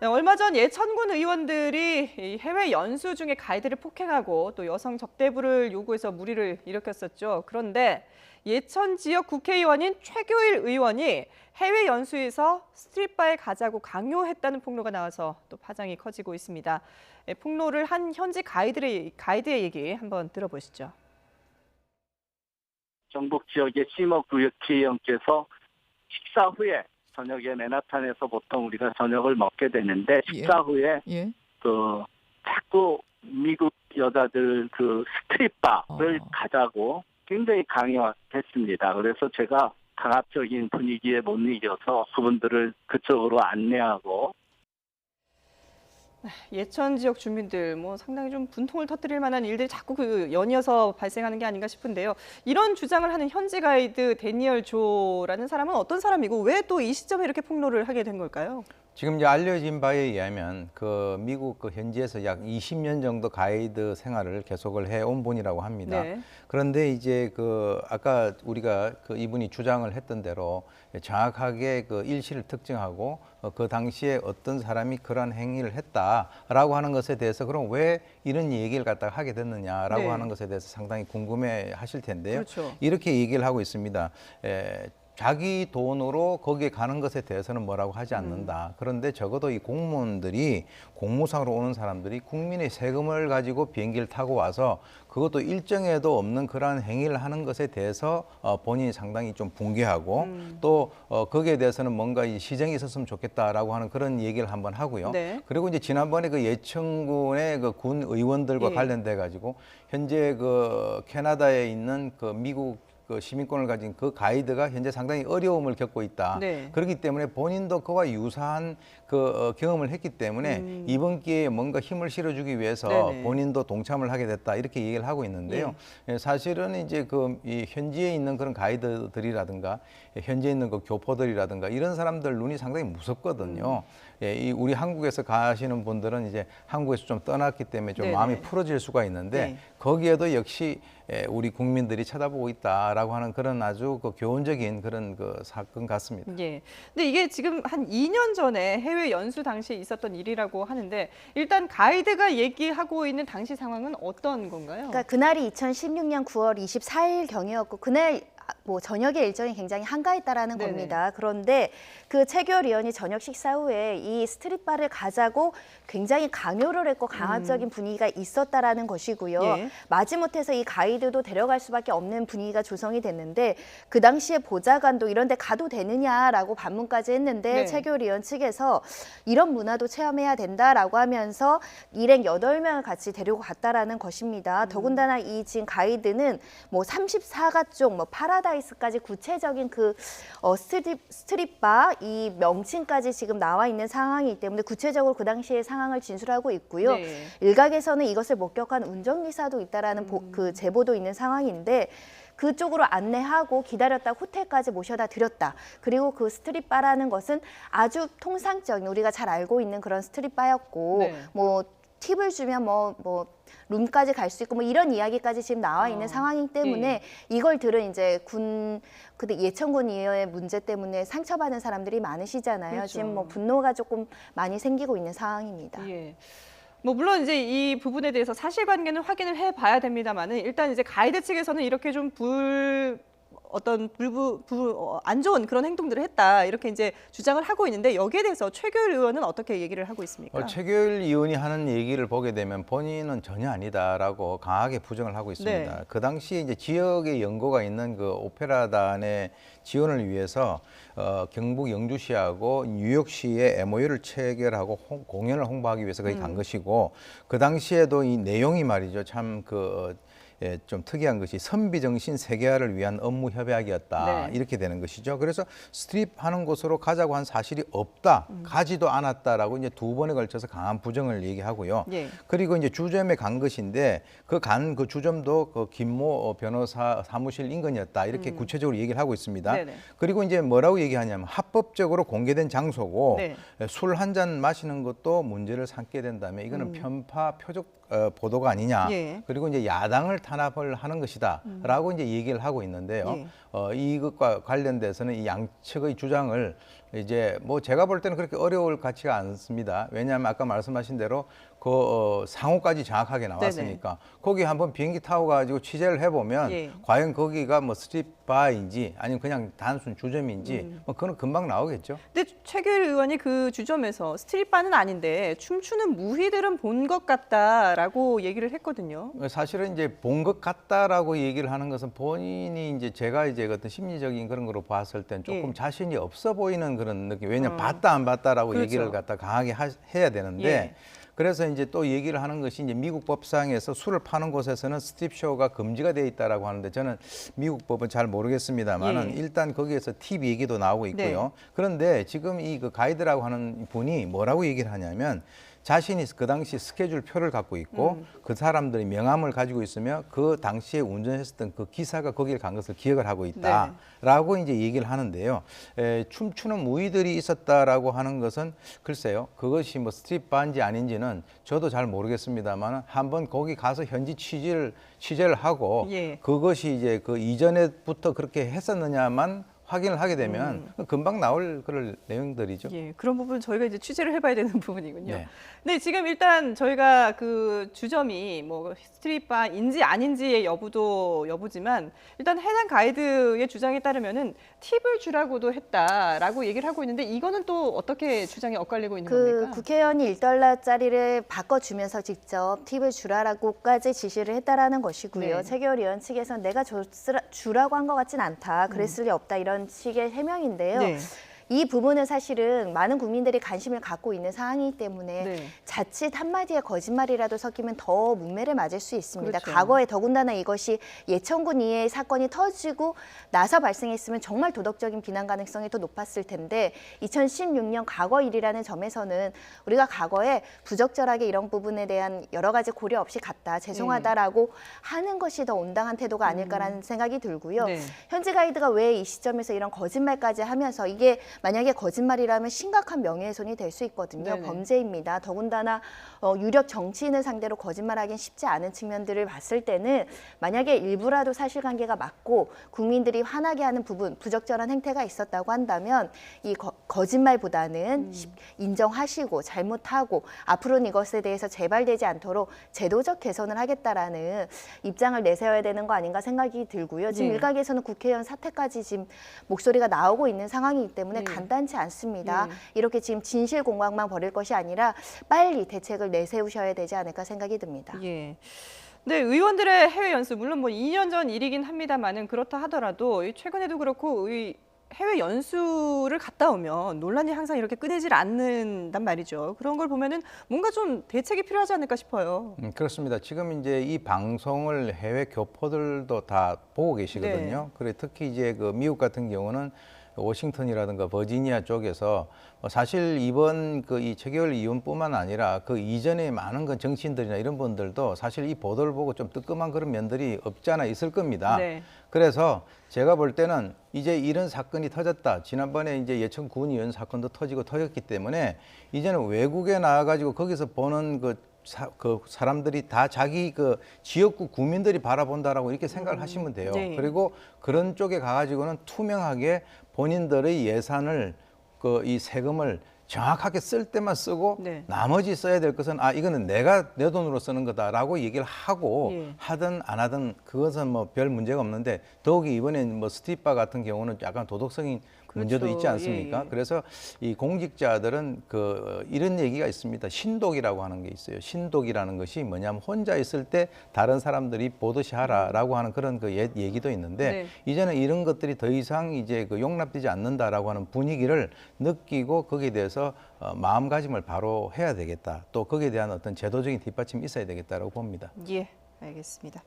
네, 얼마 전 예천군 의원들이 이 해외 연수 중에 가이드를 폭행하고 또 여성 접대부를 요구해서 물의를 일으켰었죠. 그런데 예천 지역 국회의원인 최교일 의원이 해외 연수에서 스트릿바에 가자고 강요했다는 폭로가 나와서 또 파장이 커지고 있습니다. 폭로를 한 현지 가이드의 얘기 한번 들어보시죠. 경북 지역의 시머 구역회의원께서 식사 후에 저녁에 맨하탄에서 보통 우리가 저녁을 먹게 되는데 식사 후에 자꾸 미국 여자들 그 스트릿바를 가자고 굉장히 강요했습니다. 그래서 제가 강압적인 분위기에 못 이겨서 그분들을 그쪽으로 안내하고. 예천 지역 주민들 상당히 좀 분통을 터뜨릴 만한 일들이 자꾸 연이어서 발생하는 게 아닌가 싶은데요. 이런 주장을 하는 현지 가이드 데니얼 조라는 사람은 어떤 사람이고 왜 또 이 시점에 이렇게 폭로를 하게 된 걸까요? 지금 이제 알려진 바에 의하면 미국 현지에서 약 20년 정도 가이드 생활을 계속을 해온 분이라고 합니다. 네. 그런데 이제 아까 우리가 이분이 주장을 했던 대로 정확하게 일시를 특정하고 그 당시에 어떤 사람이 그러한 행위를 했다라고 하는 것에 대해서 그럼 왜 이런 얘기를 갖다가 하게 됐느냐라고 네. 하는 것에 대해서 상당히 궁금해 하실 텐데요. 그렇죠. 이렇게 얘기를 하고 있습니다. 자기 돈으로 거기에 가는 것에 대해서는 뭐라고 하지 않는다. 그런데 적어도 이 공무원들이 공무상으로 오는 사람들이 국민의 세금을 가지고 비행기를 타고 와서 그것도 일정에도 없는 그러한 행위를 하는 것에 대해서 본인이 상당히 좀 붕괴하고 또 거기에 대해서는 뭔가 시정이 있었으면 좋겠다라고 하는 그런 얘기를 한번 하고요. 네. 그리고 이제 지난번에 예천군의 군 의원들과 관련돼 가지고 현재 캐나다에 있는 미국 시민권을 가진 그 가이드가 현재 상당히 어려움을 겪고 있다. 네. 그렇기 때문에 본인도 그와 유사한 경험을 했기 때문에 이번 기회에 뭔가 힘을 실어주기 위해서 네네. 본인도 동참을 하게 됐다. 이렇게 얘기를 하고 있는데요. 사실은 이제 이 현지에 있는 그런 가이드들이라든가 현지에 있는 교포들이라든가 이런 사람들 눈이 상당히 무섭거든요. 우리 한국에서 가시는 분들은 이제 한국에서 좀 떠났기 때문에 좀 네네. 마음이 풀어질 수가 있는데 네. 거기에도 역시 우리 국민들이 쳐다보고 있다라고 하는 그런 아주 교훈적인 그런 사건 같습니다. 예. 근데 이게 지금 한 2년 전에 해외 연수 당시에 있었던 일이라고 하는데 일단 가이드가 얘기하고 있는 당시 상황은 어떤 건가요? 그러니까 그날이 2016년 9월 24일 경이었고 그날 저녁의 일정이 굉장히 한가했다라는 네네. 겁니다. 그런데 그 최교일 의원이 저녁 식사 후에 이 스트릿바를 가자고 굉장히 강요를 했고 강압적인 분위기가 있었다라는 것이고요. 예. 마지못해서 이 가이드도 데려갈 수밖에 없는 분위기가 조성이 됐는데 그 당시에 보좌관도 이런 데 가도 되느냐라고 반문까지 했는데 네. 최교일 의원 측에서 이런 문화도 체험해야 된다라고 하면서 일행 8명을 같이 데리고 갔다라는 것입니다. 더군다나 이 지금 가이드는 34가 쪽, 파라다이스까지 구체적인 스트릿바 이 명칭까지 지금 나와 있는 상황이기 때문에 구체적으로 그 당시의 상황을 진술하고 있고요. 네. 일각에서는 이것을 목격한 운전기사도 있다라는 그 제보도 있는 상황인데 그쪽으로 안내하고 기다렸다 호텔까지 모셔다 드렸다. 그리고 그 스트릿바라는 것은 아주 통상적인 우리가 잘 알고 있는 그런 스트릿바였고 네. 팁을 주면 룸까지 갈 수 있고 이런 이야기까지 지금 나와 있는 상황이기 때문에 이걸 들은 이제 근데 예천군 이후의 문제 때문에 상처받은 사람들이 많으시잖아요. 그렇죠. 지금 분노가 조금 많이 생기고 있는 상황입니다. 예. 물론 이제 이 부분에 대해서 사실관계는 확인을 해봐야 됩니다만은 일단 이제 가이드 측에서는 이렇게 좀 안 좋은 그런 행동들을 했다 이렇게 이제 주장을 하고 있는데 여기에 대해서 최교일 의원은 어떻게 얘기를 하고 있습니까? 최교일 의원이 하는 얘기를 보게 되면 본인은 전혀 아니다라고 강하게 부정을 하고 있습니다. 네. 그 당시에 이제 지역에 연고가 있는 오페라단의 지원을 위해서 경북 영주시하고 뉴욕시에 MOU를 체결하고 공연을 홍보하기 위해서 거기 간 것이고 그 당시에도 이 내용이 말이죠 참 좀 특이한 것이 선비정신 세계화를 위한 업무 협약이었다. 네. 이렇게 되는 것이죠. 그래서 스트립 하는 곳으로 가자고 한 사실이 없다. 가지도 않았다라고 이제 2번에 걸쳐서 강한 부정을 얘기하고요. 예. 그리고 이제 주점에 간 것인데 그 주점도 김모 변호사 사무실 인근이었다. 이렇게 구체적으로 얘기를 하고 있습니다. 네네. 그리고 이제 뭐라고 얘기하냐면 합법적으로 공개된 장소고 네. 술 한 잔 마시는 것도 문제를 삼게 된다면 이거는 편파 표적 보도가 아니냐. 예. 그리고 이제 야당을 탄압을 하는 것이다라고 이제 얘기를 하고 있는데요. 예. 이것과 관련돼서는 이 양측의 주장을 이제 뭐 제가 볼 때는 그렇게 어려울 것 같지가 않습니다. 왜냐하면 아까 말씀하신 대로 그 상호까지 정확하게 나왔으니까 거기 한번 비행기 타고 가지고 취재를 해보면 예. 과연 거기가 뭐 스트릿바인지 아니면 그냥 단순 주점인지 뭐 그건 금방 나오겠죠. 근데 최규일 의원이 그 주점에서 스트릿바는 아닌데 춤추는 무희들은 본 것 같다라고 얘기를 했거든요. 사실은 이제 본 것 같다라고 얘기를 하는 것은 본인이 이제 제가 이제 어떤 심리적인 그런 거로 봤을 땐 조금 예. 자신이 없어 보이는 그런 느낌. 왜냐면 봤다 안 봤다라고 그렇죠. 얘기를 갖다 강하게 해야 되는데 예. 그래서 이제 또 얘기를 하는 것이 이제 미국 법상에서 술을 파는 곳에서는 스트립쇼가 금지가 되어 있다라고 하는데 저는 미국 법은 잘 모르겠습니다만은 예. 일단 거기에서 팁 얘기도 나오고 있고요. 그런데 지금 이 그 가이드라고 하는 분이 뭐라고 얘기를 하냐면 자신이 그 당시 스케줄 표를 갖고 있고 그 사람들이 명함을 가지고 있으며 그 당시에 운전했었던 그 기사가 거기를 간 것을 기억을 하고 있다라고 이제 얘기를 하는데요. 춤추는 무희들이 있었다라고 하는 것은 글쎄요. 그것이 뭐 스트릿 바인지 아닌지는 저도 잘 모르겠습니다만 한번 거기 가서 현지 취재를 하고 예. 그것이 이제 그 이전에부터 그렇게 했었느냐만 확인을 하게 되면 금방 나올 그럴 내용들이죠. 예, 그런 부분 저희가 이제 취재를 해봐야 되는 부분이군요. 네. 네, 지금 일단 저희가 그 주점이 뭐 스트릿바인지 아닌지의 여부지만 일단 해당 가이드의 주장에 따르면은 팁을 주라고도 했다라고 얘기를 하고 있는데 이거는 또 어떻게 주장이 엇갈리고 있는 겁니까? 국회의원이 1달러짜리를 바꿔주면서 직접 팁을 주라고까지 지시를 했다라는 것이고요. 네. 최규일 의원 측에서는 내가 주라고 한 것 같진 않다. 그랬을 리 없다. 이런 식의 해명인데요. 네. 이 부분은 사실은 많은 국민들이 관심을 갖고 있는 사항이기 때문에 네. 자칫 한마디의 거짓말이라도 섞이면 더 문매를 맞을 수 있습니다. 그렇죠. 과거에 더군다나 이것이 예천군 이해의 사건이 터지고 나서 발생했으면 정말 도덕적인 비난 가능성이 더 높았을 텐데 2016년 과거 일이라는 점에서는 우리가 과거에 부적절하게 이런 부분에 대한 여러 가지 고려 없이 갔다 죄송하다라고 하는 것이 더 온당한 태도가 아닐까라는 생각이 들고요. 네. 현지 가이드가 왜 이 시점에서 이런 거짓말까지 하면서 이게 만약에 거짓말이라면 심각한 명예훼손이 될 수 있거든요. 네네. 범죄입니다. 더군다나 유력 정치인을 상대로 거짓말하기는 쉽지 않은 측면들을 봤을 때는 만약에 일부라도 사실관계가 맞고 국민들이 화나게 하는 부분, 부적절한 행태가 있었다고 한다면 이 거짓말보다는 인정하시고 잘못하고 앞으로는 이것에 대해서 재발되지 않도록 제도적 개선을 하겠다라는 입장을 내세워야 되는 거 아닌가 생각이 들고요. 지금 네. 일각에서는 국회의원 사퇴까지 지금 목소리가 나오고 있는 상황이기 때문에 네. 간단치 않습니다. 네. 이렇게 지금 진실 공방만 벌일 것이 아니라 빨리 대책을 내세우셔야 되지 않을까 생각이 듭니다. 예. 네, 의원들의 해외 연수 물론 뭐 2년 전 일이긴 합니다만은 그렇다 하더라도 최근에도 그렇고 해외 연수를 갔다 오면 논란이 항상 이렇게 끊이질 않는단 말이죠. 그런 걸 보면은 뭔가 좀 대책이 필요하지 않을까 싶어요. 그렇습니다. 지금 이제 이 방송을 해외 교포들도 다 보고 계시거든요. 네. 그래 특히 이제 그 미국 같은 경우는 워싱턴이라든가 버지니아 쪽에서 사실 이번 그 이 최규일 의원뿐만 아니라 그 이전에 많은 그 정치인들이나 이런 분들도 사실 이 보도를 보고 좀 뜨끔한 그런 면들이 없지 않아 있을 겁니다. 네. 그래서 제가 볼 때는 이제 이런 사건이 터졌다. 지난번에 이제 예천 군 의원 사건도 터졌기 때문에 이제는 외국에 나와가지고 거기서 보는 그 사람들이 다 자기 그 지역구 국민들이 바라본다라고 이렇게 생각을 하시면 돼요. 네. 그리고 그런 쪽에 가가지고는 투명하게 본인들의 예산을 이 세금을 정확하게 쓸 때만 쓰고 네. 나머지 써야 될 것은 이거는 내가 내 돈으로 쓰는 거다라고 얘기를 하고 예. 하든 안 하든 그것은 뭐 별 문제가 없는데 더욱이 이번엔 뭐 스트릿바 같은 경우는 약간 도덕성인 문제도 그렇죠. 있지 않습니까? 예, 예. 그래서 이 공직자들은 이런 얘기가 있습니다. 신독이라고 하는 게 있어요. 신독이라는 것이 뭐냐면 혼자 있을 때 다른 사람들이 보듯이 하라라고 하는 그런 얘기도 있는데 네. 이제는 이런 것들이 더 이상 이제 용납되지 않는다라고 하는 분위기를 느끼고 거기에 대해서 마음가짐을 바로 해야 되겠다. 또 거기에 대한 어떤 제도적인 뒷받침이 있어야 되겠다라고 봅니다. 예, 알겠습니다.